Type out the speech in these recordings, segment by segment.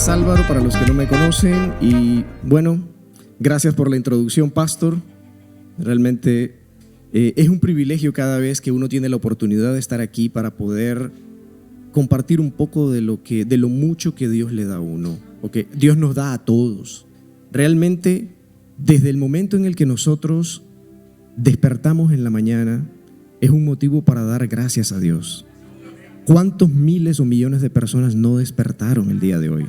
es Álvaro, para los que no me conocen, y bueno, gracias por la introducción, Pastor. Realmente es un privilegio cada vez que uno tiene la oportunidad de estar aquí para poder compartir un poco de lo mucho que Dios le da a uno, porque Dios nos da a todos. Realmente, desde el momento en el que nosotros despertamos en la mañana, es un motivo para dar gracias a Dios. ¿Cuántos miles o millones de personas no despertaron el día de hoy?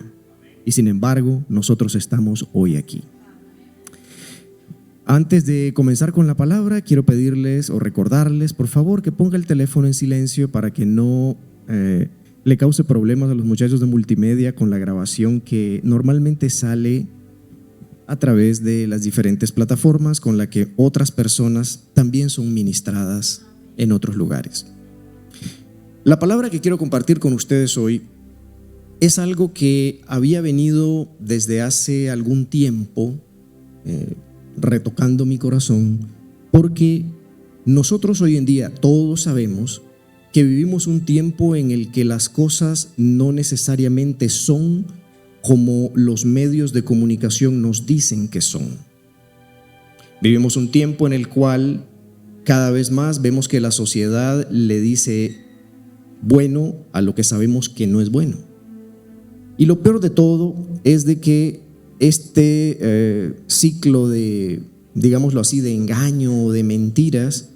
Y sin embargo, nosotros estamos hoy aquí. Antes de comenzar con la palabra, quiero pedirles o recordarles, por favor, que ponga el teléfono en silencio para que no le cause problemas a los muchachos de multimedia con la grabación que normalmente sale a través de las diferentes plataformas con las que otras personas también son ministradas en otros lugares. La palabra que quiero compartir con ustedes hoy es algo que había venido desde hace algún tiempo retocando mi corazón, porque nosotros hoy en día todos sabemos que vivimos un tiempo en el que las cosas no necesariamente son como los medios de comunicación nos dicen que son. Vivimos un tiempo en el cual cada vez más vemos que la sociedad le dice bueno a lo que sabemos que no es bueno. Y lo peor de todo es de que este ciclo de, digámoslo así, de engaño o de mentiras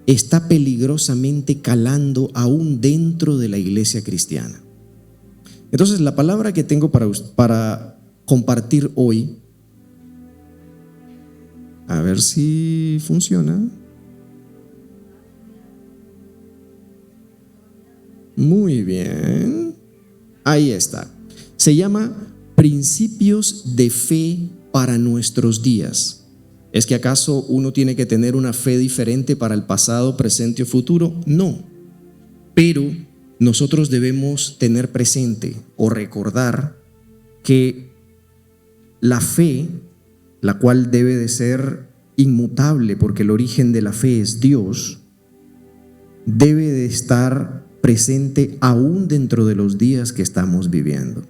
está peligrosamente calando aún dentro de la iglesia cristiana. Entonces, la palabra que tengo para compartir hoy, a ver si funciona. Muy bien, ahí está. Se llama Principios de Fe para nuestros días. ¿Es que acaso uno tiene que tener una fe diferente para el pasado, presente o futuro? No, pero nosotros debemos tener presente o recordar que la fe, la cual debe de ser inmutable porque el origen de la fe es Dios, debe de estar presente aún dentro de los días que estamos viviendo.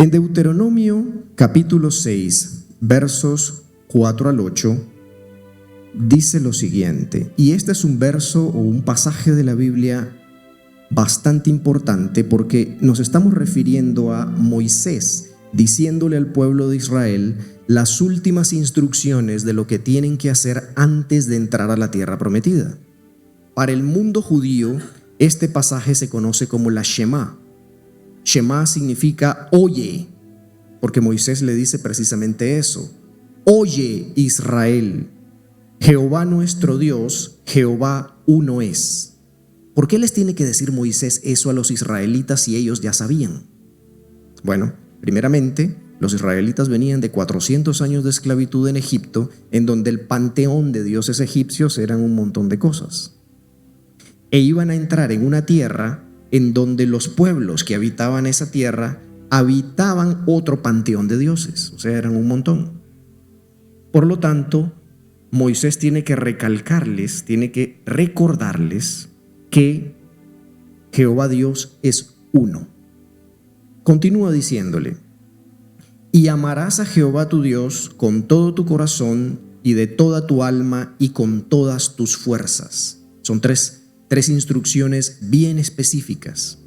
En Deuteronomio capítulo 6, versos 4 al 8, dice lo siguiente, y este es un verso o un pasaje de la Biblia bastante importante porque nos estamos refiriendo a Moisés diciéndole al pueblo de Israel las últimas instrucciones de lo que tienen que hacer antes de entrar a la tierra prometida. Para el mundo judío, este pasaje se conoce como la Shema. Shema significa oye, porque Moisés le dice precisamente eso. Oye, Israel, Jehová nuestro Dios, Jehová uno es. ¿Por qué les tiene que decir Moisés eso a los israelitas si ellos ya sabían? Bueno, primeramente, los israelitas venían de 400 años de esclavitud en Egipto, en donde el panteón de dioses egipcios eran un montón de cosas. E iban a entrar en una tierra en donde los pueblos que habitaban esa tierra habitaban otro panteón de dioses, o sea, eran un montón. Por lo tanto, Moisés tiene que recalcarles, tiene que recordarles que Jehová Dios es uno. Continúa diciéndole, y amarás a Jehová tu Dios con todo tu corazón y de toda tu alma y con todas tus fuerzas. Son tres instrucciones bien específicas.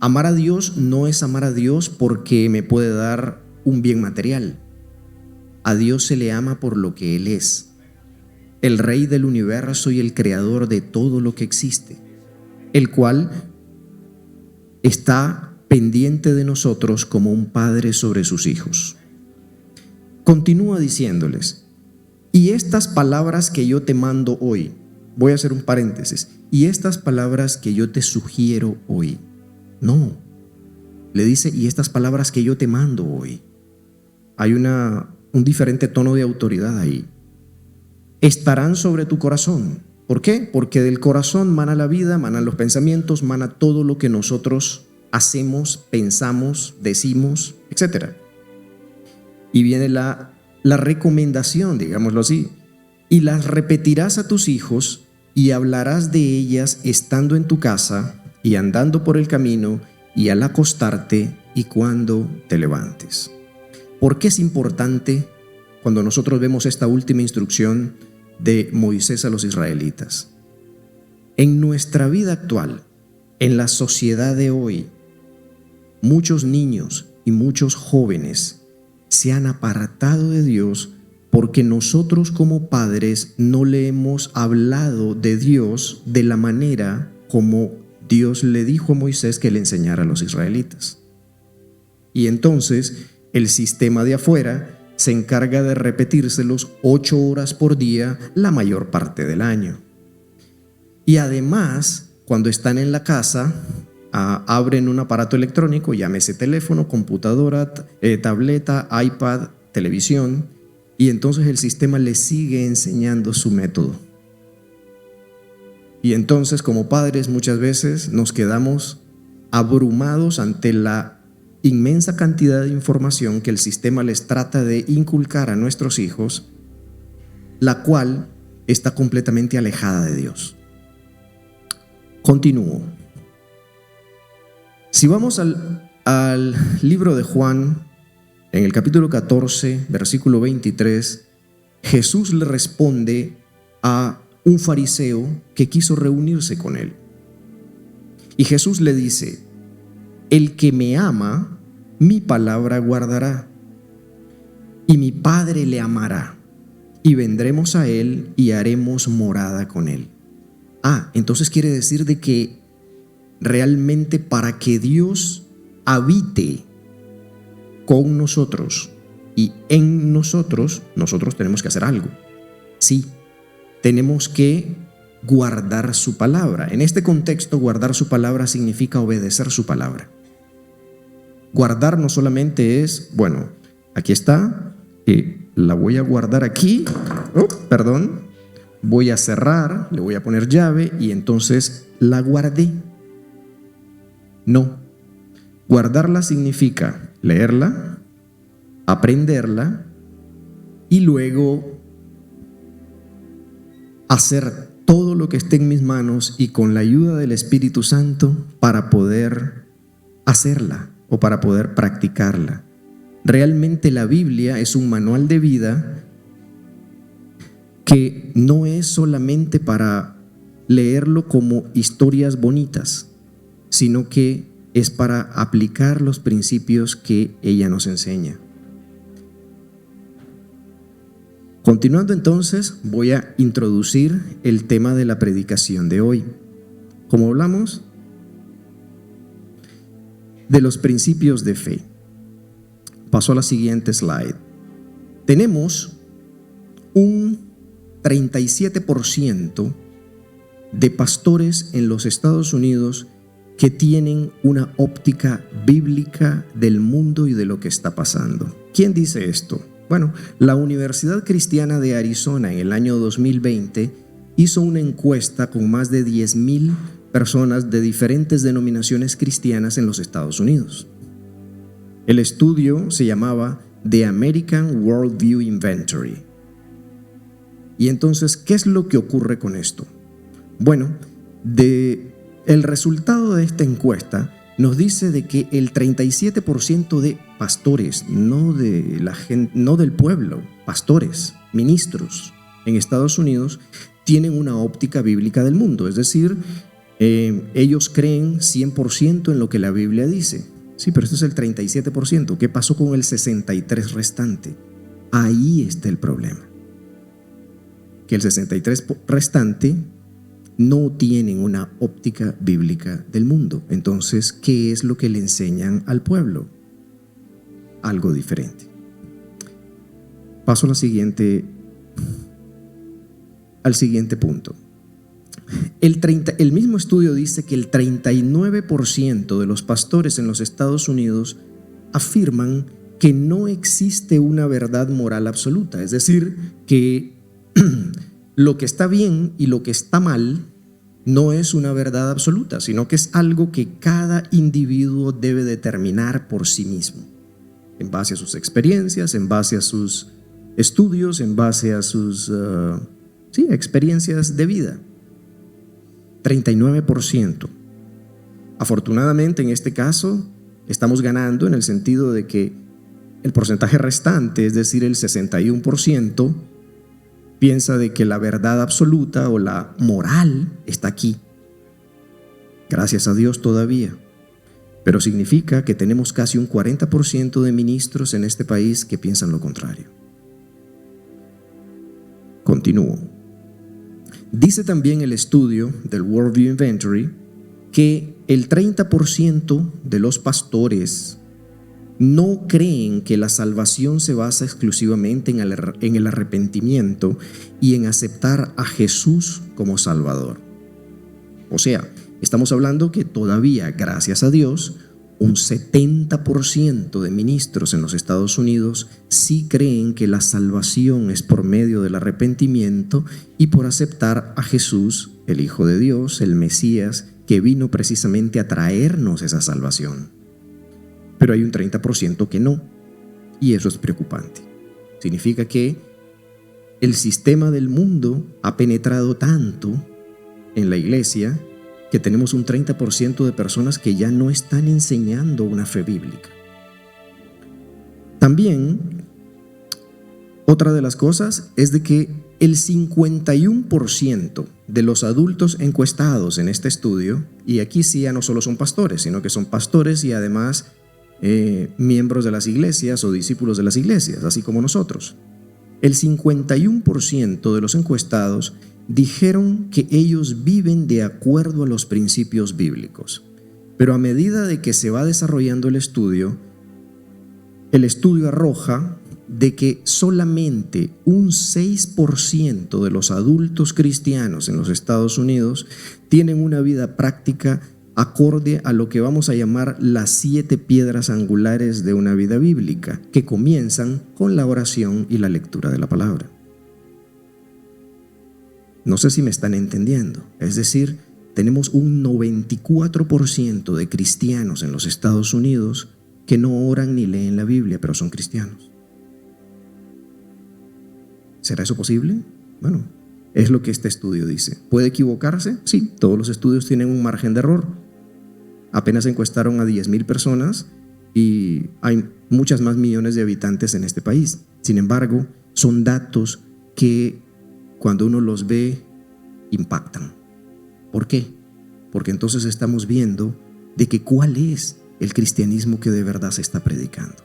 Amar a Dios no es amar a Dios porque me puede dar un bien material. A Dios se le ama por lo que Él es. El Rey del universo y el Creador de todo lo que existe, el cual está pendiente de nosotros como un padre sobre sus hijos. Continúa diciéndoles, y estas palabras que yo te mando hoy, voy a hacer un paréntesis, y estas palabras que yo te sugiero hoy, no, le dice, y estas palabras que yo te mando hoy. Hay un diferente tono de autoridad ahí. Estarán sobre tu corazón. ¿Por qué? Porque del corazón mana la vida, manan los pensamientos, mana todo lo que nosotros hacemos, pensamos, decimos, etc. Y viene la recomendación, digámoslo así, y las repetirás a tus hijos y hablarás de ellas estando en tu casa y andando por el camino y al acostarte y cuando te levantes. ¿Por qué es importante cuando nosotros vemos esta última instrucción de Moisés a los israelitas? En nuestra vida actual, en la sociedad de hoy, muchos niños y muchos jóvenes se han apartado de Dios porque nosotros como padres no le hemos hablado de Dios de la manera como Dios le dijo a Moisés que le enseñara a los israelitas. Y entonces el sistema de afuera se encarga de repetírselos 8 horas por día la mayor parte del año. Y además, cuando están en la casa, abren un aparato electrónico, llámese teléfono, computadora, tableta, iPad, televisión, y entonces el sistema les sigue enseñando su método. Y entonces, como padres, muchas veces nos quedamos abrumados ante la inmensa cantidad de información que el sistema les trata de inculcar a nuestros hijos, la cual está completamente alejada de Dios. Continúo. Si vamos al libro de Juan, en el capítulo 14, versículo 23, Jesús le responde a un fariseo que quiso reunirse con él. Y Jesús le dice: el que me ama, mi palabra guardará, y mi Padre le amará, y vendremos a él y haremos morada con él. Entonces quiere decir de que realmente para que Dios habite con nosotros y en nosotros, nosotros tenemos que hacer algo. Sí, tenemos que guardar su palabra. En este contexto, guardar su palabra significa obedecer su palabra. Guardar no solamente es, bueno, aquí está, la voy a guardar aquí, voy a cerrar, le voy a poner llave y entonces la guardé. No, guardarla significa leerla, aprenderla y luego hacer todo lo que esté en mis manos y con la ayuda del Espíritu Santo para poder hacerla o para poder practicarla. Realmente la Biblia es un manual de vida que no es solamente para leerlo como historias bonitas, sino que es para aplicar los principios que ella nos enseña. Continuando entonces, voy a introducir el tema de la predicación de hoy. Como hablamos de los principios de fe. Paso a la siguiente slide. Tenemos un 37% de pastores en los Estados Unidos que tienen una óptica bíblica del mundo y de lo que está pasando. ¿Quién dice esto? Bueno, la Universidad Cristiana de Arizona en el año 2020 hizo una encuesta con más de 10,000 personas de diferentes denominaciones cristianas en los Estados Unidos. El estudio se llamaba The American Worldview Inventory. Y entonces, ¿qué es lo que ocurre con esto? Bueno, el resultado de esta encuesta nos dice de que el 37% de pastores, no del pueblo, pastores, ministros en Estados Unidos, tienen una óptica bíblica del mundo. Es decir, ellos creen 100% en lo que la Biblia dice. Sí, pero esto es el 37%. ¿Qué pasó con el 63% restante? Ahí está el problema. Que el 63% restante no tienen una óptica bíblica del mundo. Entonces, ¿qué es lo que le enseñan al pueblo? Algo diferente. Paso al siguiente punto. El mismo estudio dice que el 39% de los pastores en los Estados Unidos afirman que no existe una verdad moral absoluta. Es decir, que lo que está bien y lo que está mal no es una verdad absoluta, sino que es algo que cada individuo debe determinar por sí mismo, en base a sus experiencias, en base a sus estudios, en base a sus experiencias de vida. 39%. Afortunadamente, en este caso, estamos ganando en el sentido de que el porcentaje restante, es decir, el 61%, piensa de que la verdad absoluta o la moral está aquí. Gracias a Dios todavía. Pero significa que tenemos casi un 40% de ministros en este país que piensan lo contrario. Continúo. Dice también el estudio del Worldview Inventory que el 30% de los pastores no creen que la salvación se basa exclusivamente en el arrepentimiento y en aceptar a Jesús como Salvador. O sea, estamos hablando que todavía, gracias a Dios, un 70% de ministros en los Estados Unidos sí creen que la salvación es por medio del arrepentimiento y por aceptar a Jesús, el Hijo de Dios, el Mesías, que vino precisamente a traernos esa salvación. Pero hay un 30% que no, y eso es preocupante. Significa que el sistema del mundo ha penetrado tanto en la iglesia que tenemos un 30% de personas que ya no están enseñando una fe bíblica. También, otra de las cosas es de que el 51% de los adultos encuestados en este estudio, y aquí sí ya no solo son pastores, sino que son pastores y además miembros de las iglesias o discípulos de las iglesias, así como nosotros. El 51% de los encuestados dijeron que ellos viven de acuerdo a los principios bíblicos. Pero a medida de que se va desarrollando el estudio arroja de que solamente un 6% de los adultos cristianos en los Estados Unidos tienen una vida práctica acorde a lo que vamos a llamar las 7 piedras angulares de una vida bíblica, que comienzan con la oración y la lectura de la palabra. No sé si me están entendiendo. Es decir, tenemos un 94% de cristianos en los Estados Unidos que no oran ni leen la Biblia, pero son cristianos. ¿Será eso posible? Bueno, es lo que este estudio dice. ¿Puede equivocarse? Sí, todos los estudios tienen un margen de error. Apenas encuestaron a 10,000 personas y hay muchas más millones de habitantes en este país. Sin embargo, son datos que cuando uno los ve, impactan. ¿Por qué? Porque entonces estamos viendo de que cuál es el cristianismo que de verdad se está predicando.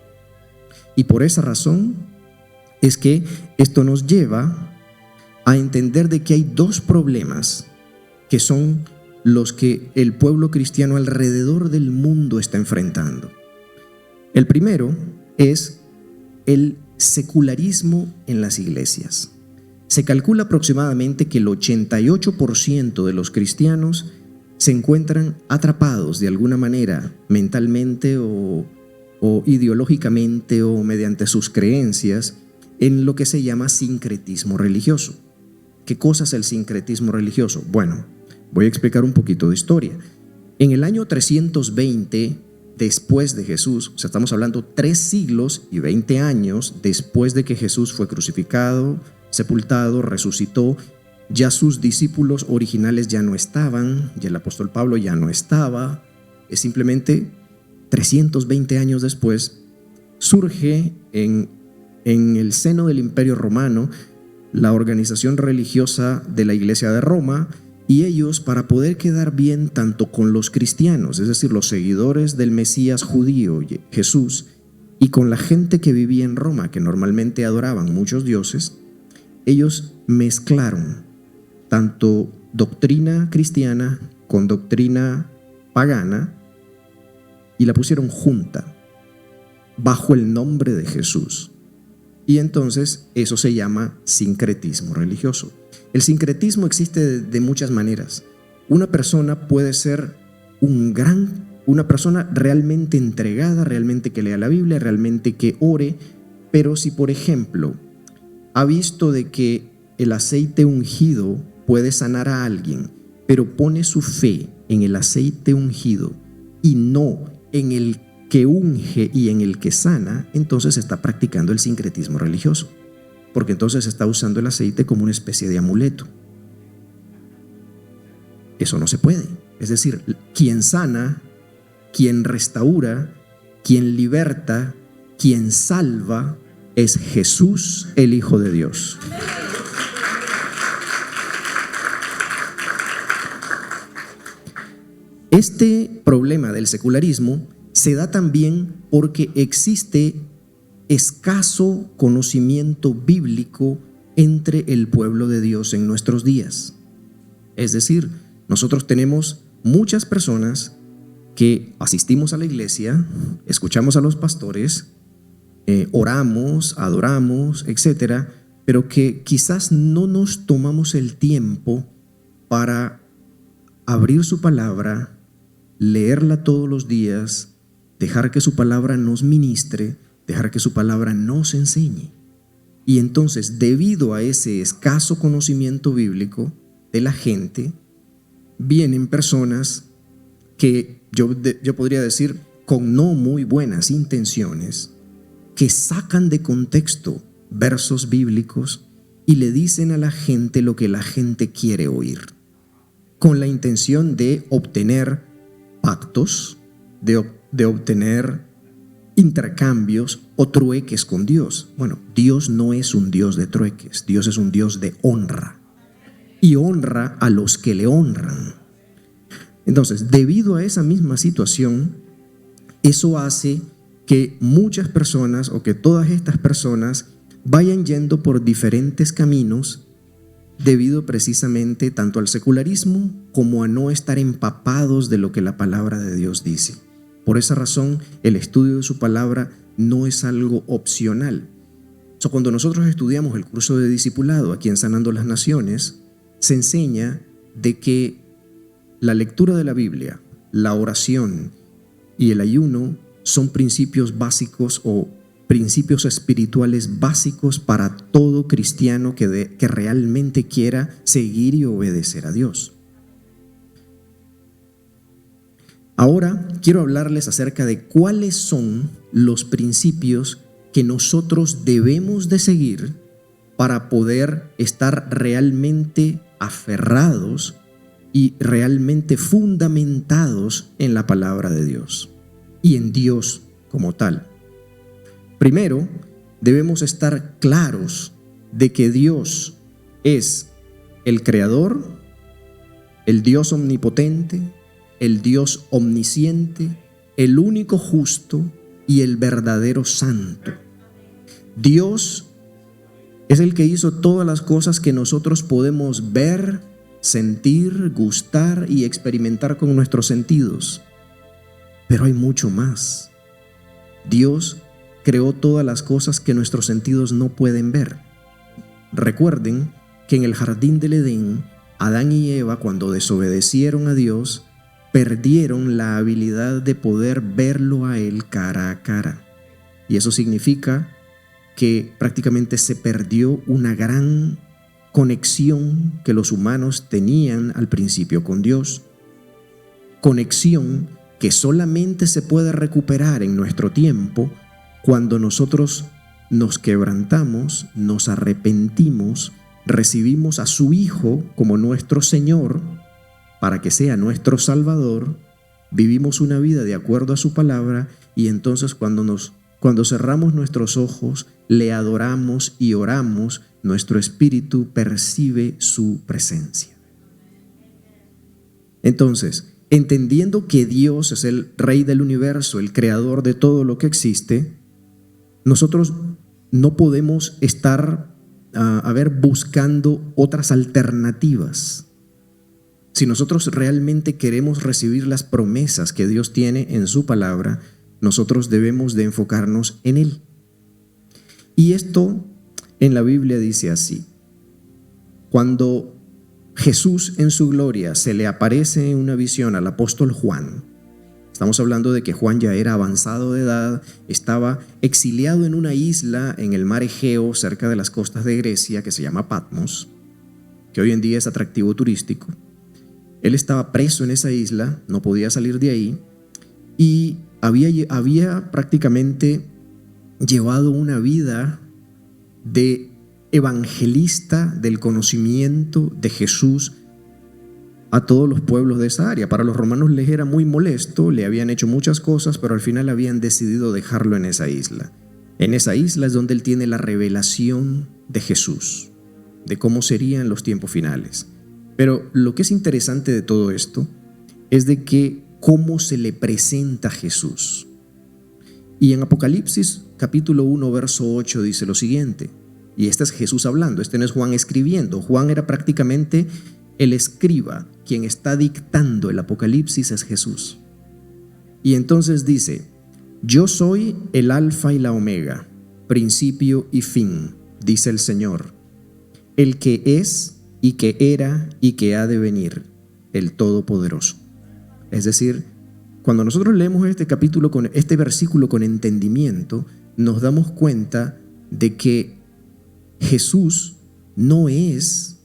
Y por esa razón es que esto nos lleva a entender de que hay 2 problemas que son los que el pueblo cristiano alrededor del mundo está enfrentando. El primero es el secularismo en las iglesias. Se calcula aproximadamente que el 88% de los cristianos se encuentran atrapados de alguna manera mentalmente o ideológicamente o mediante sus creencias en lo que se llama sincretismo religioso. ¿Qué cosa es el sincretismo religioso? Bueno, voy a explicar un poquito de historia. En el año 320 después de Jesús, o sea, estamos hablando 3 siglos y 20 años después de que Jesús fue crucificado, sepultado, resucitó, ya sus discípulos originales ya no estaban, ya el apóstol Pablo ya no estaba, es simplemente 320 años después, surge en el seno del Imperio Romano la organización religiosa de la Iglesia de Roma, y ellos, para poder quedar bien tanto con los cristianos, es decir, los seguidores del Mesías judío Jesús, y con la gente que vivía en Roma, que normalmente adoraban muchos dioses, ellos mezclaron tanto doctrina cristiana con doctrina pagana y la pusieron junta bajo el nombre de Jesús. Y entonces eso se llama sincretismo religioso. El sincretismo existe de muchas maneras. Una persona puede ser una persona realmente entregada, realmente que lea la Biblia, realmente que ore, pero si por ejemplo ha visto de que el aceite ungido puede sanar a alguien, pero pone su fe en el aceite ungido y no en el que unge y en el que sana, entonces está practicando el sincretismo religioso, porque entonces está usando el aceite como una especie de amuleto. Eso no se puede. Es decir, quien sana, quien restaura, quien liberta, quien salva, es Jesús, el Hijo de Dios. Este problema del secularismo se da también porque existe escaso conocimiento bíblico entre el pueblo de Dios en nuestros días. Es decir, nosotros tenemos muchas personas que asistimos a la iglesia, escuchamos a los pastores, oramos, adoramos, etcétera, pero que quizás no nos tomamos el tiempo para abrir su palabra, leerla todos los días, dejar que su palabra nos ministre, dejar que su palabra nos enseñe. Y entonces, debido a ese escaso conocimiento bíblico de la gente, vienen personas que yo podría decir con no muy buenas intenciones, que sacan de contexto versos bíblicos y le dicen a la gente lo que la gente quiere oír, con la intención de obtener pactos, de obtener intercambios o trueques con Dios. Bueno, Dios no es un Dios de trueques, Dios es un Dios de honra y honra a los que le honran. Entonces, debido a esa misma situación, eso hace que muchas personas o que todas estas personas vayan yendo por diferentes caminos debido precisamente tanto al secularismo como a no estar empapados de lo que la palabra de Dios dice. Por esa razón, el estudio de su palabra no es algo opcional. Cuando nosotros estudiamos el curso de discipulado aquí en Sanando las Naciones, se enseña de que la lectura de la Biblia, la oración y el ayuno son principios básicos o principios espirituales básicos para todo cristiano que realmente quiera seguir y obedecer a Dios. Ahora quiero hablarles acerca de cuáles son los principios que nosotros debemos de seguir para poder estar realmente aferrados y realmente fundamentados en la palabra de Dios y en Dios como tal. Primero, debemos estar claros de que Dios es el Creador, el Dios omnipotente, el Dios omnisciente, el único justo y el verdadero santo. Dios es el que hizo todas las cosas que nosotros podemos ver, sentir, gustar y experimentar con nuestros sentidos. Pero hay mucho más. Dios creó todas las cosas que nuestros sentidos no pueden ver. Recuerden que en el jardín del Edén, Adán y Eva, cuando desobedecieron a Dios, perdieron la habilidad de poder verlo a Él cara a cara. Y eso significa que prácticamente se perdió una gran conexión que los humanos tenían al principio con Dios. Conexión que solamente se puede recuperar en nuestro tiempo cuando nosotros nos quebrantamos, nos arrepentimos, recibimos a su Hijo como nuestro Señor para que sea nuestro Salvador, vivimos una vida de acuerdo a su palabra y entonces cuando cerramos nuestros ojos, le adoramos y oramos, nuestro espíritu percibe su presencia. Entonces, entendiendo que Dios es el Rey del universo, el creador de todo lo que existe, nosotros no podemos estar buscando otras alternativas. Si nosotros realmente queremos recibir las promesas que Dios tiene en su palabra, nosotros debemos de enfocarnos en Él. Y esto en la Biblia dice así: cuando Jesús en su gloria se le aparece en una visión al apóstol Juan, estamos hablando de que Juan ya era avanzado de edad, estaba exiliado en una isla en el mar Egeo cerca de las costas de Grecia que se llama Patmos, que hoy en día es atractivo turístico. Él estaba preso en esa isla, no podía salir de ahí y había prácticamente llevado una vida de evangelista del conocimiento de Jesús a todos los pueblos de esa área. Para los romanos les era muy molesto, le habían hecho muchas cosas, pero al final habían decidido dejarlo en esa isla. En esa isla es donde él tiene la revelación de Jesús, de cómo serían los tiempos finales. Pero lo que es interesante de todo esto es de que cómo se le presenta a Jesús. Y en Apocalipsis capítulo 1 verso 8 dice lo siguiente, y este es Jesús hablando, este no es Juan escribiendo. Juan era prácticamente el escriba, quien está dictando el Apocalipsis es Jesús. Y entonces dice: yo soy el alfa y la omega, principio y fin, dice el Señor, el que es y que era y que ha de venir, el Todopoderoso. Es decir, cuando nosotros leemos este versículo con entendimiento, nos damos cuenta de que Jesús no es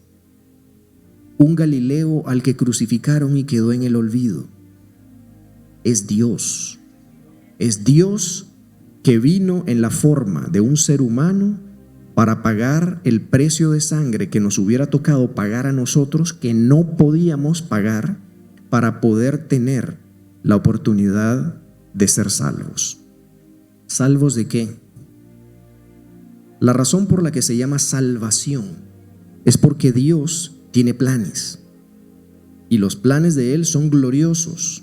un Galileo al que crucificaron y quedó en el olvido. Es Dios. Es Dios que vino en la forma de un ser humano para pagar el precio de sangre que nos hubiera tocado pagar a nosotros, que no podíamos pagar, para poder tener la oportunidad de ser salvos. ¿Salvos de qué? La razón por la que se llama salvación es porque Dios tiene planes y los planes de Él son gloriosos,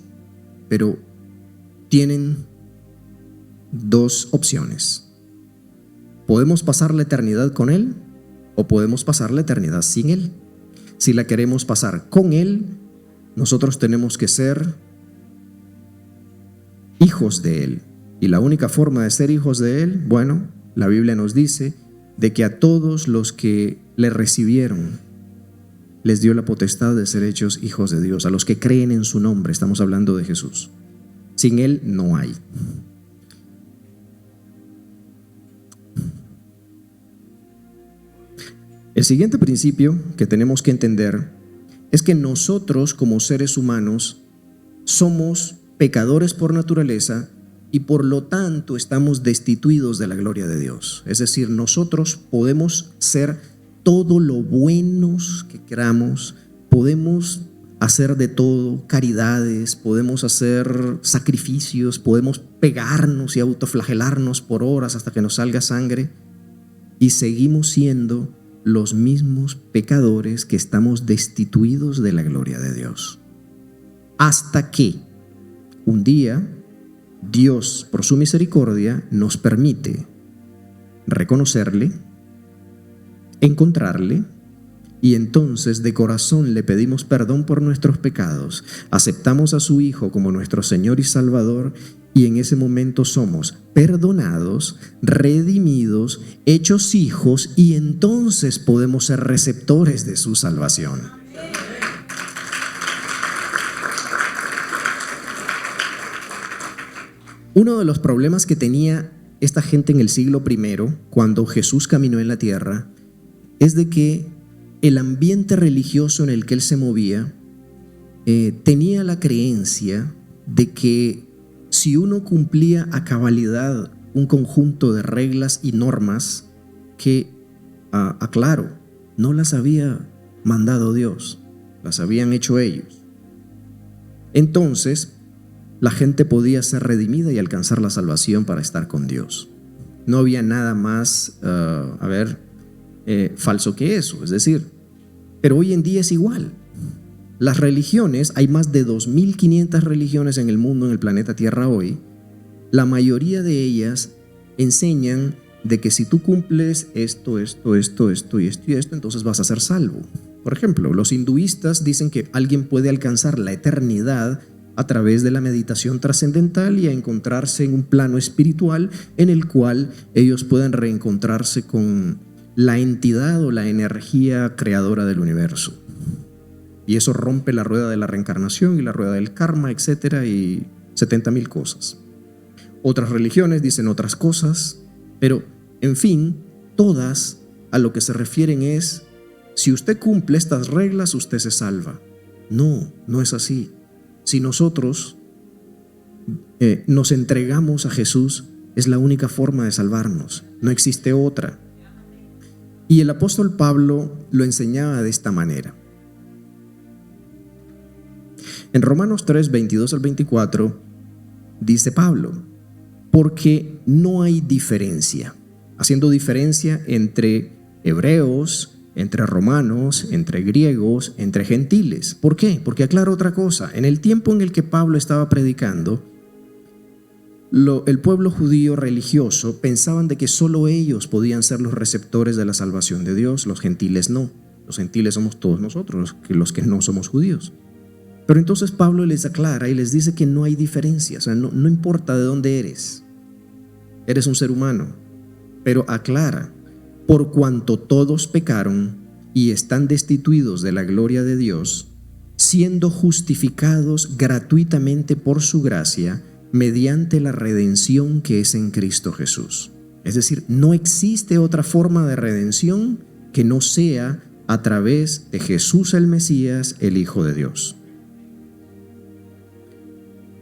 pero tienen dos opciones. Podemos pasar la eternidad con Él o podemos pasar la eternidad sin Él. Si la queremos pasar con Él, nosotros tenemos que ser hijos de Él. Y la única forma de ser hijos de Él, bueno, la Biblia nos dice de que a todos los que le recibieron les dio la potestad de ser hechos hijos de Dios. A los que creen en su nombre, estamos hablando de Jesús. Sin Él no hay. El siguiente principio que tenemos que entender es que nosotros como seres humanos somos pecadores por naturaleza y por lo tanto estamos destituidos de la gloria de Dios. Es decir, nosotros podemos ser todo lo buenos que queramos, podemos hacer de todo, caridades, podemos hacer sacrificios, podemos pegarnos y autoflagelarnos por horas hasta que nos salga sangre y seguimos siendo los mismos pecadores que estamos destituidos de la gloria de Dios. Hasta que un día Dios, por su misericordia, nos permite reconocerle, encontrarle, y entonces de corazón le pedimos perdón por nuestros pecados, aceptamos a su Hijo como nuestro Señor y Salvador, y en ese momento somos perdonados, redimidos, hechos hijos, y entonces podemos ser receptores de su salvación. Uno de los problemas que tenía esta gente en el siglo I, cuando Jesús caminó en la tierra, es de que el ambiente religioso en el que él se movía tenía la creencia de que si uno cumplía a cabalidad un conjunto de reglas y normas que, aclaro, no las había mandado Dios, las habían hecho ellos, entonces la gente podía ser redimida y alcanzar la salvación para estar con Dios. No había nada más, falso que eso, es decir, pero hoy en día es igual. Las religiones, hay más de 2.500 religiones en el mundo, en el planeta Tierra hoy. La mayoría de ellas enseñan de que si tú cumples esto, entonces vas a ser salvo. Por ejemplo, los hinduistas dicen que alguien puede alcanzar la eternidad a través de la meditación trascendental y a encontrarse en un plano espiritual en el cual ellos puedan reencontrarse con la entidad o la energía creadora del universo. Y eso rompe la rueda de la reencarnación y la rueda del karma, etcétera, y 70,000 cosas. Otras religiones dicen otras cosas, pero en fin, todas a lo que se refieren es: si usted cumple estas reglas, usted se salva. No, no es así. Si nosotros nos entregamos a Jesús, es la única forma de salvarnos. No existe otra. Y el apóstol Pablo lo enseñaba de esta manera. En Romanos 3, 22 al 24, dice Pablo, porque no hay diferencia, haciendo diferencia entre hebreos, entre romanos, entre griegos, entre gentiles. ¿Por qué? Porque aclara otra cosa. En el tiempo en el que Pablo estaba predicando, el pueblo judío religioso pensaban de que solo ellos podían ser los receptores de la salvación de Dios, los gentiles no. Los gentiles somos todos nosotros, los que no somos judíos. Pero entonces Pablo les aclara y les dice que no hay diferencia, o sea, no importa de dónde eres un ser humano, pero aclara, por cuanto todos pecaron y están destituidos de la gloria de Dios, siendo justificados gratuitamente por su gracia, mediante la redención que es en Cristo Jesús. Es decir, no existe otra forma de redención que no sea a través de Jesús el Mesías, el Hijo de Dios.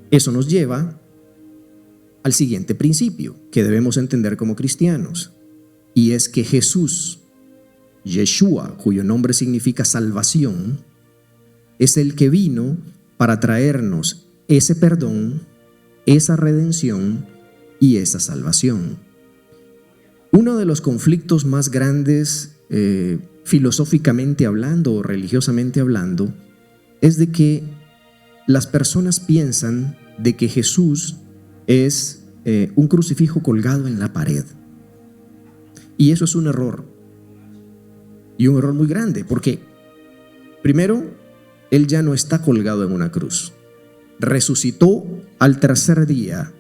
Eso nos lleva al siguiente principio que debemos entender como cristianos, y es que Jesús, Yeshua, cuyo nombre significa salvación, es el que vino para traernos ese perdón, esa redención y esa salvación. Uno de los conflictos más grandes, filosóficamente hablando o religiosamente hablando, es de que las personas piensan de que Jesús es un crucifijo colgado en la pared. Y eso es un error. Y un error muy grande, porque primero, Él ya no está colgado en una cruz. Resucitó al tercer día.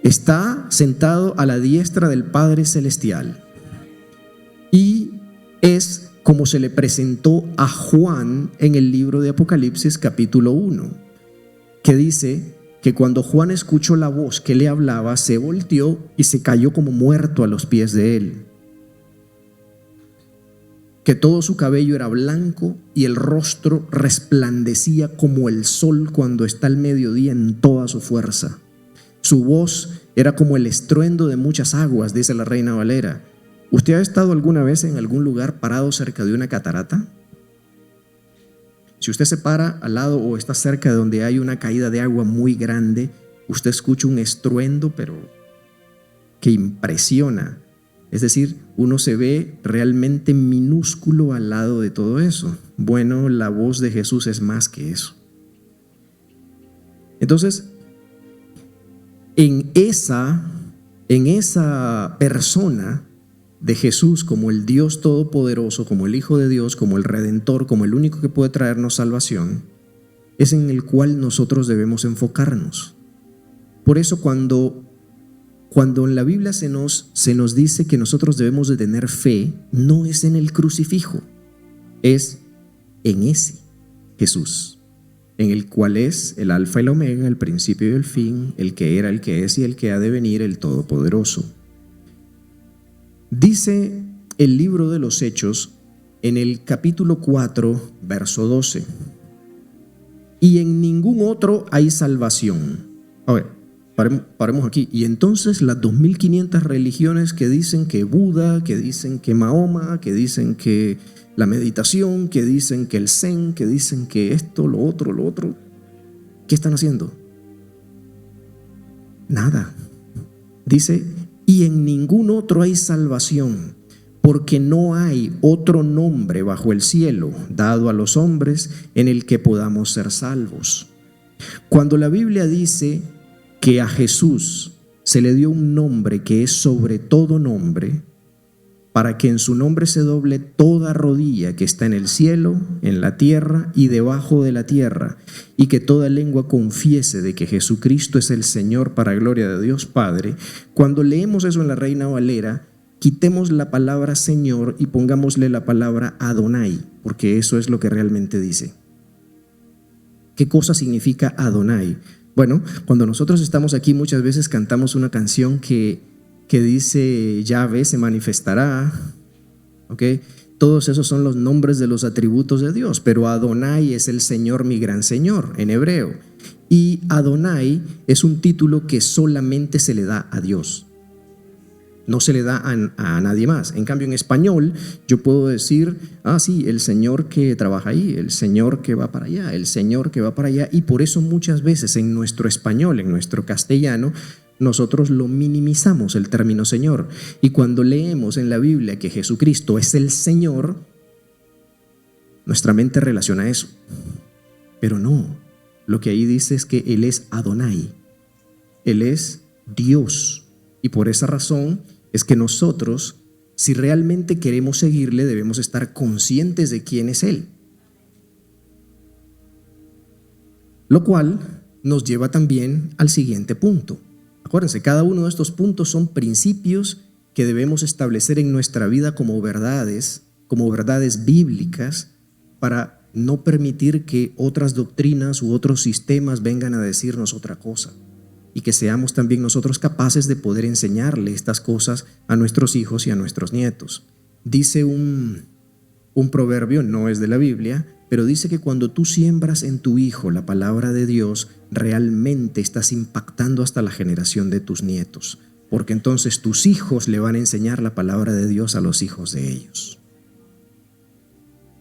Está sentado a la diestra del Padre Celestial. Y es como se le presentó a Juan en el libro de Apocalipsis capítulo 1, que dice que cuando Juan escuchó la voz que le hablaba, se volteó y se cayó como muerto a los pies de él. Que todo su cabello era blanco y el rostro resplandecía como el sol cuando está al mediodía en toda su fuerza. Su voz era como el estruendo de muchas aguas, dice la Reina Valera. ¿Usted ha estado alguna vez en algún lugar parado cerca de una catarata? Si usted se para al lado o está cerca de donde hay una caída de agua muy grande, usted escucha un estruendo, pero que impresiona. Es decir, uno se ve realmente minúsculo al lado de todo eso. Bueno, la voz de Jesús es más que eso. Entonces, en esa persona de Jesús como el Dios Todopoderoso, como el Hijo de Dios, como el Redentor, como el único que puede traernos salvación, es en el cual nosotros debemos enfocarnos. Por eso cuando en la Biblia se nos dice que nosotros debemos de tener fe, no es en el crucifijo, es en ese Jesús, en el cual es el alfa y la omega, el principio y el fin, el que era, el que es y el que ha de venir, el Todopoderoso. Dice el libro de los Hechos en el capítulo 4, verso 12, y en ningún otro hay salvación. A ver, paremos aquí. Y entonces las 2500 religiones que dicen que Buda, que dicen que Mahoma, que dicen que la meditación, que dicen que el Zen, que dicen que esto, lo otro, ¿qué están haciendo? Nada. Dice, y en ningún otro hay salvación, porque no hay otro nombre bajo el cielo dado a los hombres en el que podamos ser salvos. Cuando la Biblia dice que a Jesús se le dio un nombre que es sobre todo nombre, para que en su nombre se doble toda rodilla que está en el cielo, en la tierra y debajo de la tierra, y que toda lengua confiese de que Jesucristo es el Señor para gloria de Dios Padre. Cuando leemos eso en la Reina Valera, quitemos la palabra Señor y pongámosle la palabra Adonai, porque eso es lo que realmente dice. ¿Qué cosa significa Adonai? Bueno, cuando nosotros estamos aquí muchas veces cantamos una canción que dice Yahvé se manifestará, ¿ok? Todos esos son los nombres de los atributos de Dios, pero Adonai es el Señor, mi gran Señor, en hebreo. Y Adonai es un título que solamente se le da a Dios. No se le da a nadie más. En cambio, en español yo puedo decir, sí, el señor que trabaja ahí, el señor que va para allá, el señor que va para allá. Y por eso muchas veces en nuestro español, en nuestro castellano, nosotros lo minimizamos el término Señor. Y cuando leemos en la Biblia que Jesucristo es el Señor, nuestra mente relaciona eso. Pero no, lo que ahí dice es que Él es Adonai, Él es Dios. Y por esa razón es que nosotros, si realmente queremos seguirle, debemos estar conscientes de quién es Él. Lo cual nos lleva también al siguiente punto. Acuérdense, cada uno de estos puntos son principios que debemos establecer en nuestra vida como verdades bíblicas, para no permitir que otras doctrinas u otros sistemas vengan a decirnos otra cosa, y que seamos también nosotros capaces de poder enseñarle estas cosas a nuestros hijos y a nuestros nietos. Dice un proverbio, no es de la Biblia, pero dice que cuando tú siembras en tu hijo la palabra de Dios, realmente estás impactando hasta la generación de tus nietos, porque entonces tus hijos le van a enseñar la palabra de Dios a los hijos de ellos.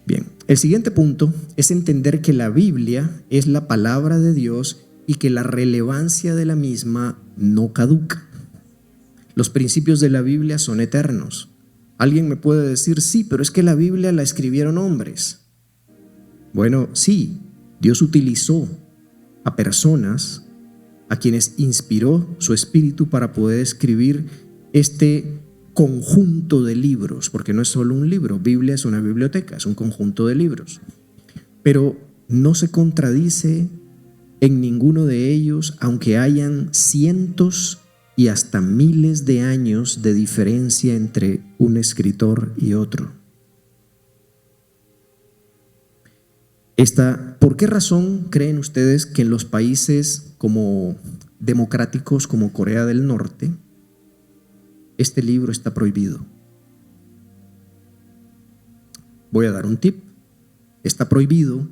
Bien, el siguiente punto es entender que la Biblia es la palabra de Dios y que la relevancia de la misma no caduca. Los principios de la Biblia son eternos. Alguien me puede decir, sí, pero es que la Biblia la escribieron hombres. Bueno, sí, Dios utilizó a personas a quienes inspiró su espíritu para poder escribir este conjunto de libros, porque no es solo un libro, Biblia es una biblioteca, es un conjunto de libros. Pero no se contradice en ninguno de ellos, aunque hayan cientos y hasta miles de años de diferencia entre un escritor y otro. ¿Por qué razón creen ustedes que en los países como democráticos como Corea del Norte este libro está prohibido? Voy a dar un tip. Está prohibido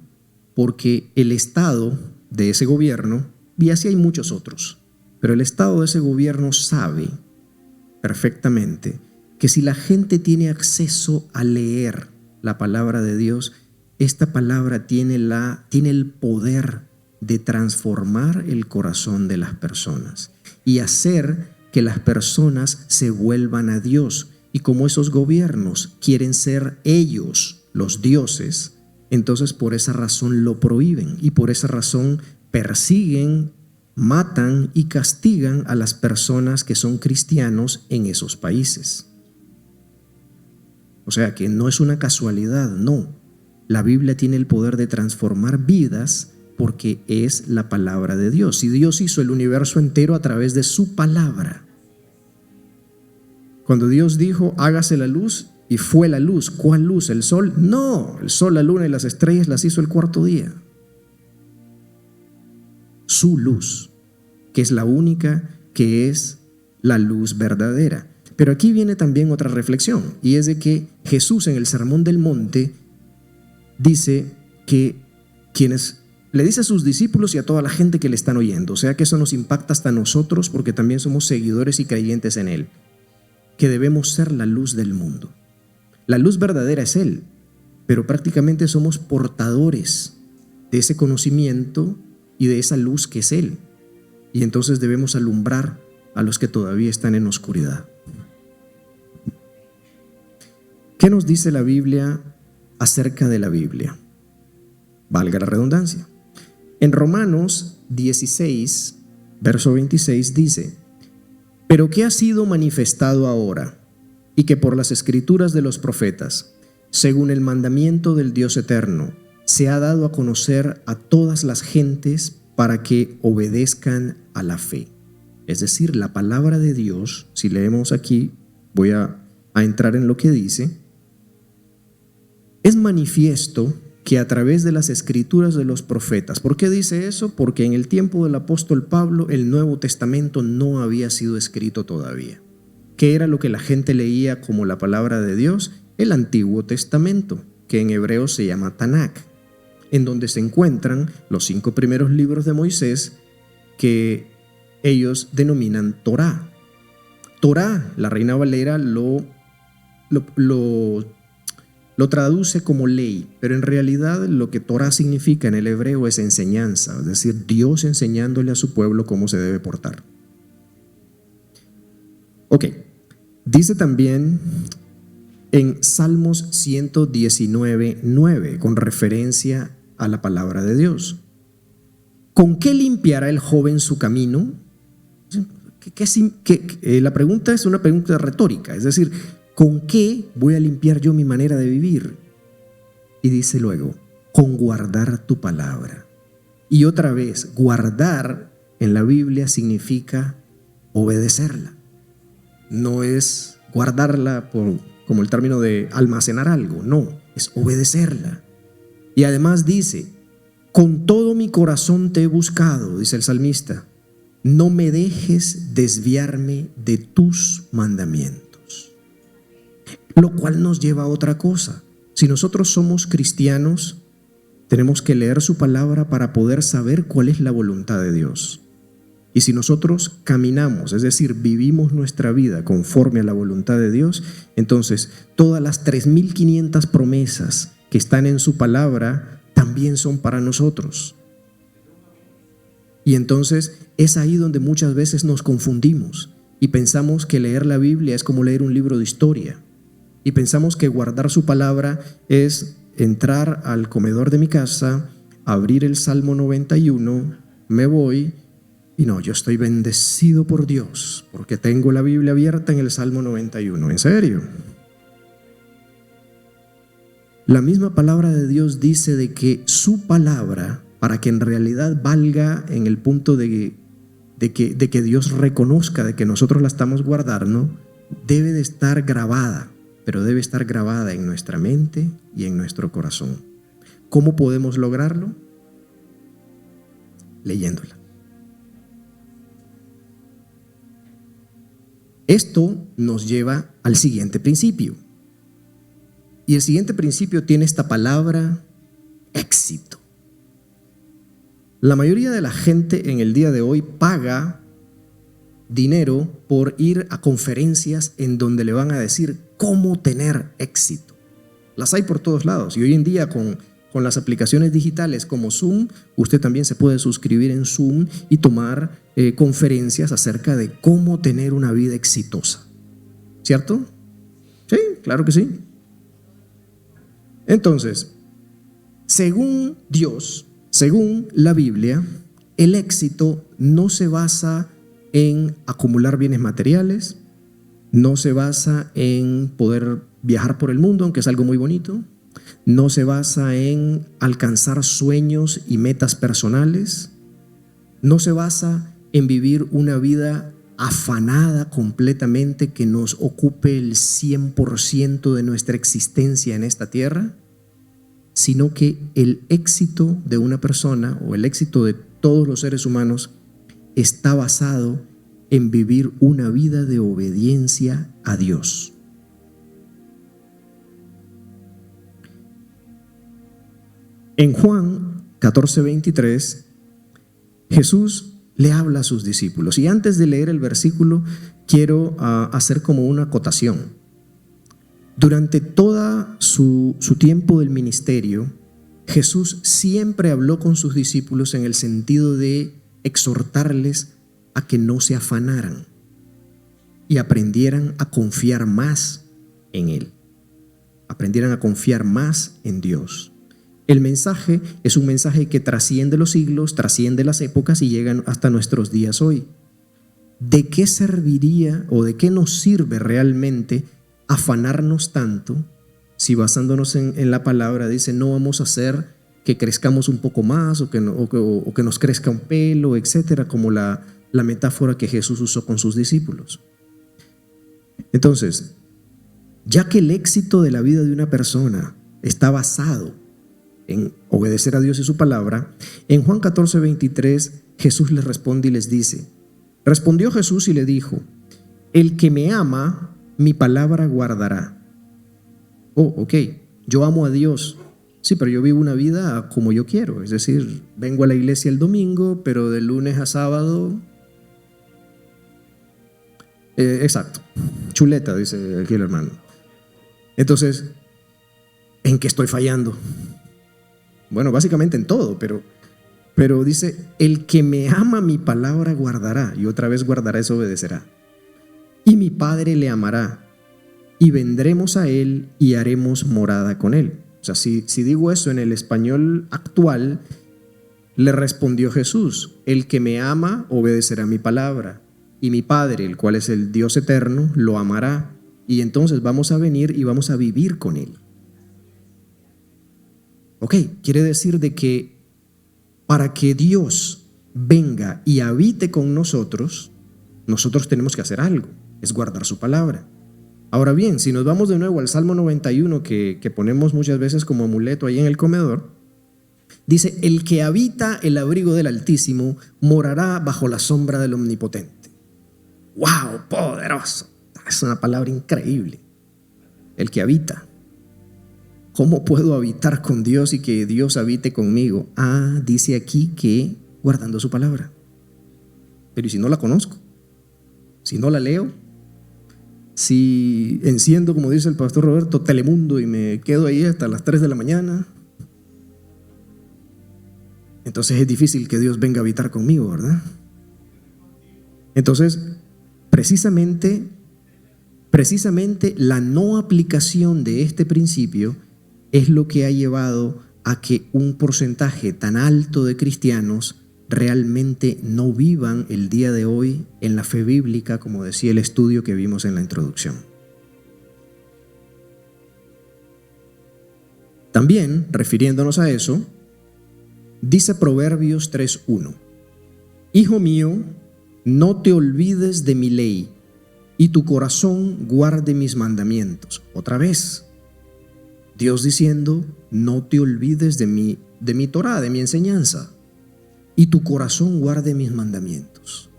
porque el Estado de ese gobierno, y así hay muchos otros, pero el Estado de ese gobierno sabe perfectamente que si la gente tiene acceso a leer la palabra de Dios, esta palabra tiene el poder de transformar el corazón de las personas y hacer que las personas se vuelvan a Dios. Y como esos gobiernos quieren ser ellos los dioses, entonces por esa razón lo prohíben y por esa razón persiguen, matan y castigan a las personas que son cristianos en esos países. O sea que no es una casualidad, no. La Biblia tiene el poder de transformar vidas porque es la palabra de Dios. Y Dios hizo el universo entero a través de su palabra. Cuando Dios dijo, hágase la luz, y fue la luz. ¿Cuál luz? ¿El sol? No, el sol, la luna y las estrellas las hizo el cuarto día. Su luz, que es la única, que es la luz verdadera. Pero aquí viene también otra reflexión, y es de que Jesús en el Sermón del Monte dice que le dice a sus discípulos y a toda la gente que le están oyendo, o sea que eso nos impacta hasta nosotros porque también somos seguidores y creyentes en Él, que debemos ser la luz del mundo. La luz verdadera es Él, pero prácticamente somos portadores de ese conocimiento y de esa luz que es Él, y entonces debemos alumbrar a los que todavía están en oscuridad. ¿Qué nos dice la Biblia acerca de la Biblia? Valga la redundancia. En Romanos 16, verso 26 dice, pero que ha sido manifestado ahora, y que por las escrituras de los profetas, según el mandamiento del Dios eterno, se ha dado a conocer a todas las gentes para que obedezcan a la fe. Es decir, la palabra de Dios, si leemos aquí, voy a entrar en lo que dice, es manifiesto que a través de las escrituras de los profetas. ¿Por qué dice eso? Porque en el tiempo del apóstol Pablo el Nuevo Testamento no había sido escrito todavía. ¿Qué era lo que la gente leía como la palabra de Dios? El Antiguo Testamento, que en hebreo se llama Tanakh, en donde se encuentran los 5 primeros libros de Moisés que ellos denominan Torá. Torá, la Reina Valera lo traduce como ley, pero en realidad lo que Torá significa en el hebreo es enseñanza, es decir, Dios enseñándole a su pueblo cómo se debe portar. Ok, dice también en Salmos 119:9, con referencia a la palabra de Dios: ¿con qué limpiará el joven su camino? La pregunta es una pregunta retórica, es decir, ¿con qué voy a limpiar yo mi manera de vivir? Y dice luego, con guardar tu palabra. Y otra vez, guardar en la Biblia significa obedecerla. No es guardarla como el término de almacenar algo, no, es obedecerla. Y además dice, con todo mi corazón te he buscado, dice el salmista, no me dejes desviarme de tus mandamientos. Lo cual nos lleva a otra cosa. Si nosotros somos cristianos, tenemos que leer su palabra para poder saber cuál es la voluntad de Dios. Y si nosotros caminamos, es decir, vivimos nuestra vida conforme a la voluntad de Dios, entonces todas las 3.500 promesas que están en su palabra también son para nosotros. Y entonces es ahí donde muchas veces nos confundimos y pensamos que leer la Biblia es como leer un libro de historia. Y pensamos que guardar su palabra es entrar al comedor de mi casa, abrir el Salmo 91, me voy y no, yo estoy bendecido por Dios porque tengo la Biblia abierta en el Salmo 91. ¿En serio? La misma palabra de Dios dice de que su palabra, para que en realidad valga en el punto de que Dios reconozca de que nosotros la estamos guardando, debe de estar grabada, pero debe estar grabada en nuestra mente y en nuestro corazón. ¿Cómo podemos lograrlo? Leyéndola. Esto nos lleva al siguiente principio. Y el siguiente principio tiene esta palabra: éxito. La mayoría de la gente en el día de hoy paga dinero por ir a conferencias en donde le van a decir cómo tener éxito. Las hay por todos lados y hoy en día con las aplicaciones digitales como Zoom, usted también se puede suscribir en Zoom y tomar conferencias acerca de cómo tener una vida exitosa. ¿Cierto? Sí, claro que sí. Entonces, según Dios, según la Biblia, el éxito no se basa en acumular bienes materiales, no se basa en poder viajar por el mundo, aunque es algo muy bonito, no se basa en alcanzar sueños y metas personales, no se basa en vivir una vida afanada completamente que nos ocupe el 100% de nuestra existencia en esta tierra, sino que el éxito de una persona o el éxito de todos los seres humanos está basado en vivir una vida de obediencia a Dios. En Juan 14:23, Jesús le habla a sus discípulos. Y antes de leer el versículo, quiero hacer como una acotación. Durante todo su tiempo del ministerio, Jesús siempre habló con sus discípulos en el sentido de exhortarles a que no se afanaran y aprendieran a confiar más en Él, aprendieran a confiar más en Dios. El mensaje es un mensaje que trasciende los siglos, trasciende las épocas y llega hasta nuestros días hoy. ¿De qué serviría o de qué nos sirve realmente afanarnos tanto si basándonos en la palabra dice no vamos a hacer que crezcamos un poco más o que nos crezca un pelo, etcétera, como la metáfora que Jesús usó con sus discípulos? Entonces, ya que el éxito de la vida de una persona está basado en obedecer a Dios y su palabra, en Juan 14:23 Jesús les responde y les dice: respondió Jesús y le dijo, el que me ama, mi palabra guardará. Oh, ok, yo amo a Dios. Sí, pero yo vivo una vida como yo quiero. Es decir, vengo a la iglesia el domingo, pero de lunes a sábado Exacto. Chuleta, dice aquí el hermano. Entonces, ¿en qué estoy fallando? Bueno, básicamente en todo, pero dice, el que me ama mi palabra guardará, y otra vez guardará es obedecerá. Y mi Padre le amará, y vendremos a él y haremos morada con él. O sea, si digo eso en el español actual, le respondió Jesús, el que me ama obedecerá mi palabra, y mi Padre, el cual es el Dios eterno, lo amará, y entonces vamos a venir y vamos a vivir con él. Ok, quiere decir de que para que Dios venga y habite con nosotros, nosotros tenemos que hacer algo, es guardar su palabra. Ahora bien, si nos vamos de nuevo al Salmo 91 que ponemos muchas veces como amuleto ahí en el comedor, dice, el que habita el abrigo del Altísimo morará bajo la sombra del Omnipotente. ¡Wow! Poderoso. Es una palabra increíble. El que habita. ¿Cómo puedo habitar con Dios y que Dios habite conmigo? Dice aquí que guardando su palabra. Pero ¿y si no la conozco? Si no la leo, si enciendo, como dice el pastor Roberto, Telemundo y me quedo ahí hasta las 3 de la mañana, entonces es difícil que Dios venga a habitar conmigo, ¿verdad? Entonces, precisamente la no aplicación de este principio es lo que ha llevado a que un porcentaje tan alto de cristianos realmente no vivan el día de hoy en la fe bíblica, como decía el estudio que vimos en la introducción. También, refiriéndonos a eso, dice Proverbios 3:1, Hijo mío, no te olvides de mi ley, y tu corazón guarde mis mandamientos. Otra vez, Dios diciendo, no te olvides de mi Torá, de mi enseñanza, y tu corazón guarde mis mandamientos.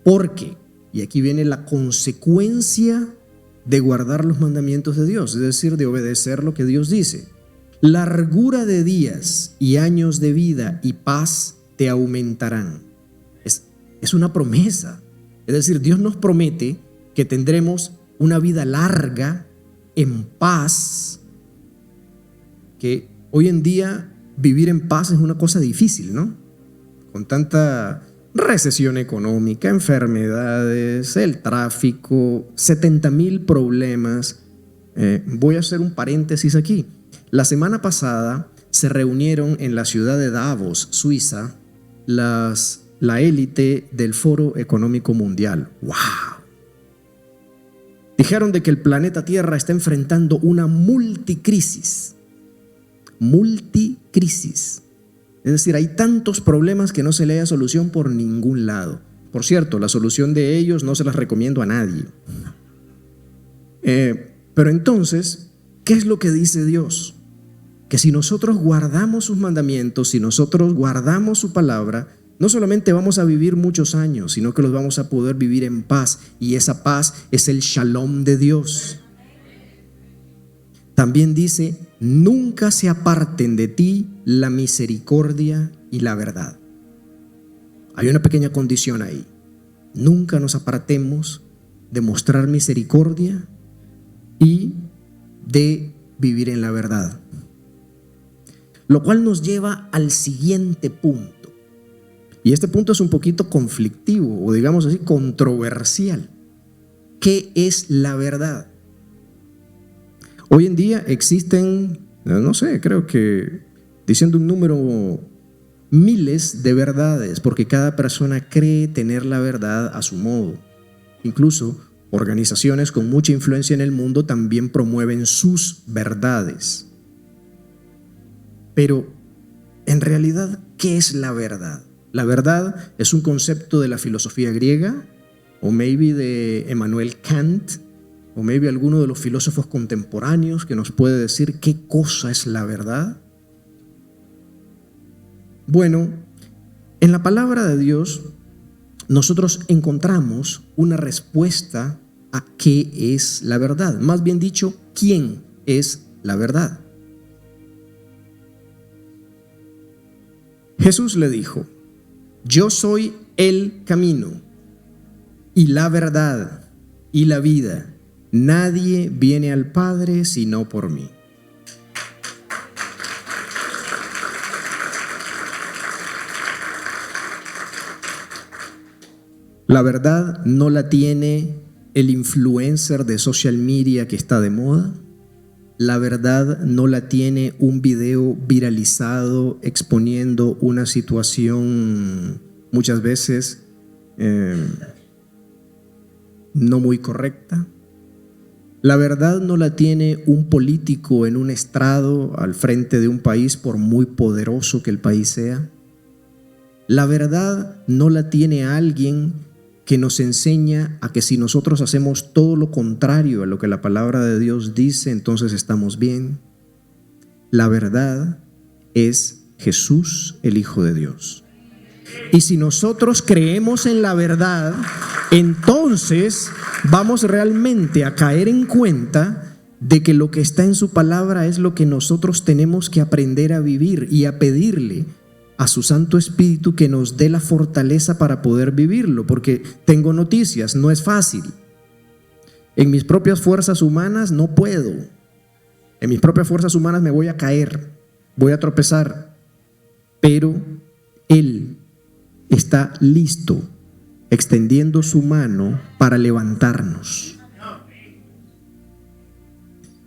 Porque, y aquí viene la consecuencia de guardar los mandamientos de Dios, es decir, de obedecer lo que Dios dice. Largura de días y años de vida y paz te aumentarán. Es una promesa. Es decir, Dios nos promete que tendremos una vida larga en paz, que hoy en día vivir en paz es una cosa difícil, ¿no? Con tanta recesión económica, enfermedades, el tráfico, 70,000 problemas. Voy a hacer un paréntesis aquí. La semana pasada se reunieron en la ciudad de Davos, Suiza, la élite del Foro Económico Mundial. ¡Wow! Dijeron de que el planeta Tierra está enfrentando una multicrisis. Multicrisis. Es decir, hay tantos problemas que no se le haya solución por ningún lado. Por cierto, la solución de ellos no se las recomiendo a nadie. Pero entonces, ¿qué es lo que dice Dios? Que si nosotros guardamos sus mandamientos, si nosotros guardamos su palabra, no solamente vamos a vivir muchos años, sino que los vamos a poder vivir en paz. Y esa paz es el shalom de Dios. También dice, nunca se aparten de ti la misericordia y la verdad. Hay una pequeña condición ahí. Nunca nos apartemos de mostrar misericordia y de vivir en la verdad. Lo cual nos lleva al siguiente punto. Y este punto es un poquito conflictivo, o digamos así, controversial. ¿Qué es la verdad? Hoy en día existen, no sé, creo que diciendo un número, miles de verdades, porque cada persona cree tener la verdad a su modo. Incluso organizaciones con mucha influencia en el mundo también promueven sus verdades. Pero, en realidad, ¿qué es la verdad? La verdad es un concepto de la filosofía griega, o maybe de Emmanuel Kant, o maybe alguno de los filósofos contemporáneos que nos puede decir qué cosa es la verdad. Bueno, en la palabra de Dios nosotros encontramos una respuesta a qué es la verdad. Más bien dicho, ¿quién es la verdad? Jesús le dijo, yo soy el camino y la verdad y la vida. Nadie viene al Padre sino por mí. La verdad no la tiene el influencer de social media que está de moda. La verdad no la tiene un video viralizado exponiendo una situación muchas veces no muy correcta. La verdad no la tiene un político en un estrado al frente de un país, por muy poderoso que el país sea. La verdad no la tiene alguien que nos enseña a que si nosotros hacemos todo lo contrario a lo que la palabra de Dios dice, entonces estamos bien. La verdad es Jesús, el Hijo de Dios. Y si nosotros creemos en la verdad, entonces vamos realmente a caer en cuenta de que lo que está en su palabra es lo que nosotros tenemos que aprender a vivir y a pedirle a su Santo Espíritu que nos dé la fortaleza para poder vivirlo, porque tengo noticias, no es fácil. En mis propias fuerzas humanas no puedo. En mis propias fuerzas humanas me voy a caer, voy a tropezar, pero Él está listo, extendiendo su mano para levantarnos.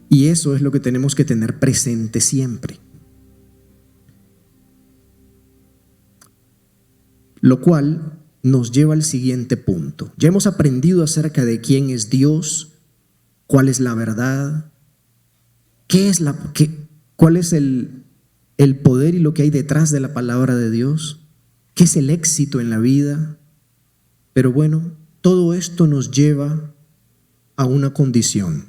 Y eso es lo que tenemos que tener presente siempre. Lo cual nos lleva al siguiente punto. Ya hemos aprendido acerca de quién es Dios, cuál es la verdad, cuál es el poder y lo que hay detrás de la palabra de Dios, qué es el éxito en la vida. Pero bueno, todo esto nos lleva a una condición,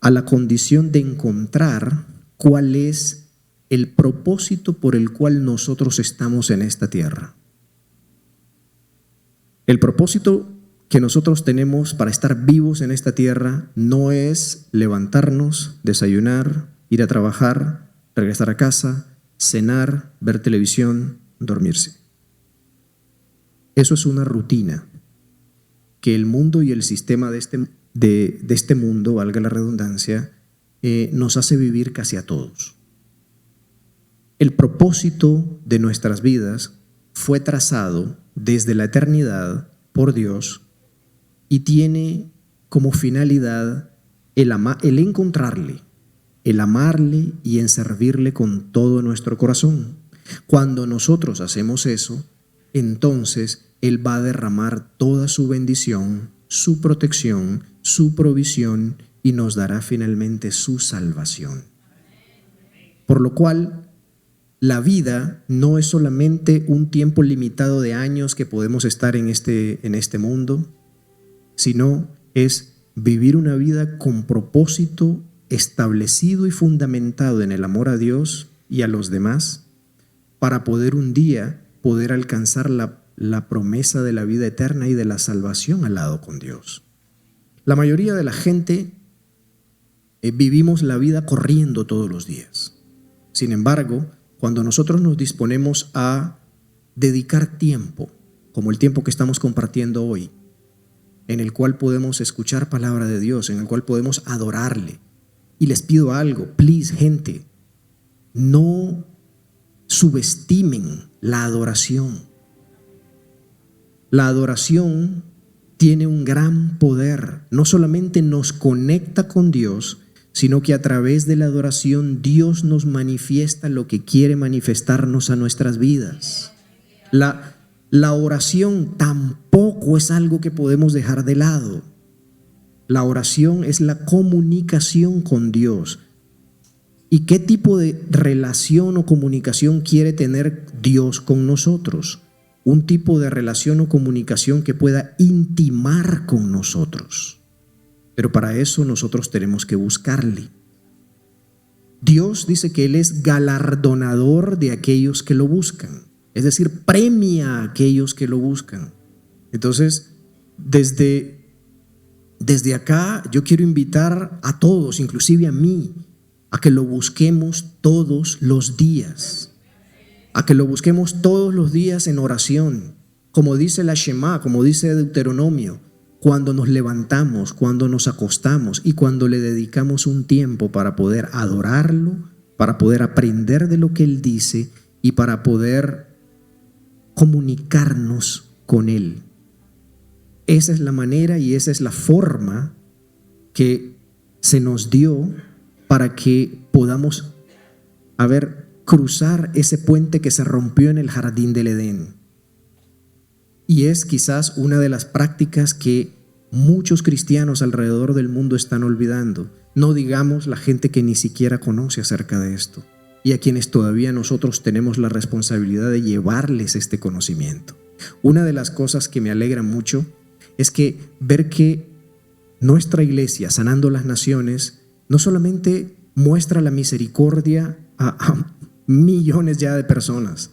a la condición de encontrar cuál es el propósito por el cual nosotros estamos en esta tierra. El propósito que nosotros tenemos para estar vivos en esta tierra no es levantarnos, desayunar, ir a trabajar, regresar a casa, cenar, ver televisión, dormirse. Eso es una rutina que el mundo y el sistema de este mundo, valga la redundancia, nos hace vivir casi a todos. El propósito de nuestras vidas fue trazado desde la eternidad por Dios y tiene como finalidad el encontrarle, el amarle y en servirle con todo nuestro corazón. Cuando nosotros hacemos eso, entonces Él va a derramar toda su bendición, su protección, su provisión y nos dará finalmente su salvación. Por lo cual, la vida no es solamente un tiempo limitado de años que podemos estar en este mundo, sino es vivir una vida con propósito establecido y fundamentado en el amor a Dios y a los demás, para poder un día poder alcanzar la promesa de la vida eterna y de la salvación al lado con Dios. La mayoría de la gente vivimos la vida corriendo todos los días. Sin embargo, cuando nosotros nos disponemos a dedicar tiempo, como el tiempo que estamos compartiendo hoy, en el cual podemos escuchar palabra de Dios, en el cual podemos adorarle. Y les pido algo, please, gente, no subestimen la adoración. La adoración tiene un gran poder, no solamente nos conecta con Dios, sino que a través de la adoración Dios nos manifiesta lo que quiere manifestarnos a nuestras vidas. La oración tampoco es algo que podemos dejar de lado. La oración es la comunicación con Dios. ¿Y qué tipo de relación o comunicación quiere tener Dios con nosotros? Un tipo de relación o comunicación que pueda intimar con nosotros. Pero para eso nosotros tenemos que buscarle. Dios dice que Él es galardonador de aquellos que lo buscan. Es decir, premia a aquellos que lo buscan. Entonces, desde acá yo quiero invitar a todos, inclusive a mí, a que lo busquemos todos los días. A que lo busquemos todos los días en oración. Como dice la Shema, como dice Deuteronomio, cuando nos levantamos, cuando nos acostamos y cuando le dedicamos un tiempo para poder adorarlo, para poder aprender de lo que Él dice y para poder comunicarnos con Él. Esa es la manera y esa es la forma que se nos dio para que podamos cruzar ese puente que se rompió en el jardín del Edén. Y es quizás una de las prácticas que muchos cristianos alrededor del mundo están olvidando. No digamos la gente que ni siquiera conoce acerca de esto y a quienes todavía nosotros tenemos la responsabilidad de llevarles este conocimiento. Una de las cosas que me alegra mucho es que ver que nuestra iglesia, Sanando las Naciones, no solamente muestra la misericordia a millones ya de personas,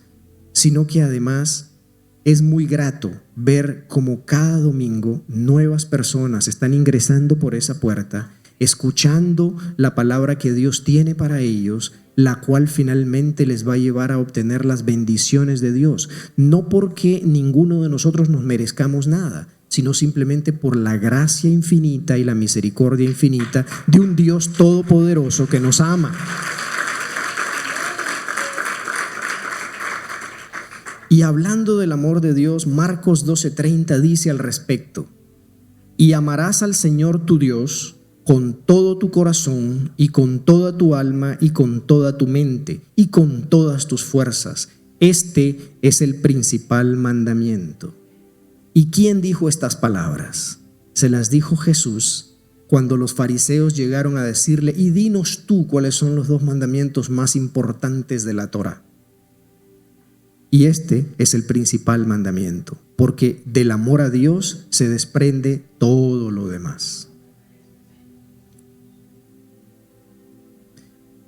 sino que además es muy grato ver cómo cada domingo nuevas personas están ingresando por esa puerta, escuchando la palabra que Dios tiene para ellos, la cual finalmente les va a llevar a obtener las bendiciones de Dios. No porque ninguno de nosotros nos merezcamos nada, sino simplemente por la gracia infinita y la misericordia infinita de un Dios todopoderoso que nos ama. Y hablando del amor de Dios, Marcos 12:30 dice al respecto: y amarás al Señor tu Dios con todo tu corazón y con toda tu alma y con toda tu mente y con todas tus fuerzas. Este es el principal mandamiento. ¿Y quién dijo estas palabras? Se las dijo Jesús cuando los fariseos llegaron a decirle: y dinos tú cuáles son los 2 mandamientos más importantes de la Torá. Y este es el principal mandamiento, porque del amor a Dios se desprende todo lo demás.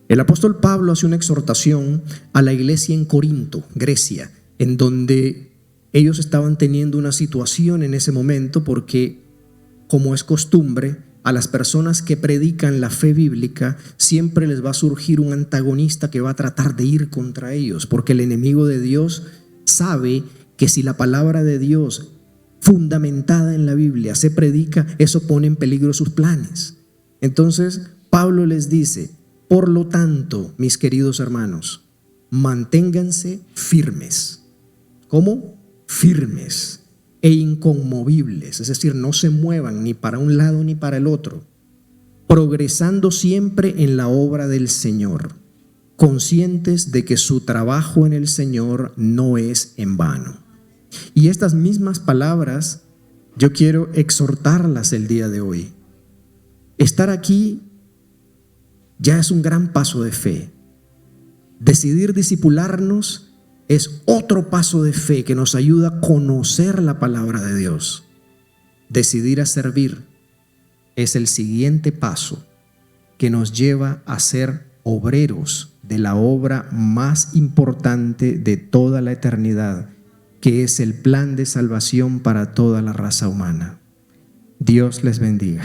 El apóstol Pablo hace una exhortación a la iglesia en Corinto, Grecia, en donde ellos estaban teniendo una situación en ese momento porque, como es costumbre, a las personas que predican la fe bíblica siempre les va a surgir un antagonista que va a tratar de ir contra ellos, porque el enemigo de Dios sabe que si la palabra de Dios fundamentada en la Biblia se predica, eso pone en peligro sus planes. Entonces Pablo les dice: por lo tanto, mis queridos hermanos, manténganse firmes. ¿Cómo? Firmes e inconmovibles, es decir, no se muevan ni para un lado ni para el otro, progresando siempre en la obra del Señor, conscientes de que su trabajo en el Señor no es en vano. Y estas mismas palabras yo quiero exhortarlas el día de hoy. Estar aquí ya es un gran paso de fe. Decidir discipularnos es otro paso de fe que nos ayuda a conocer la palabra de Dios. Decidir a servir es el siguiente paso que nos lleva a ser obreros de la obra más importante de toda la eternidad, que es el plan de salvación para toda la raza humana. Dios les bendiga.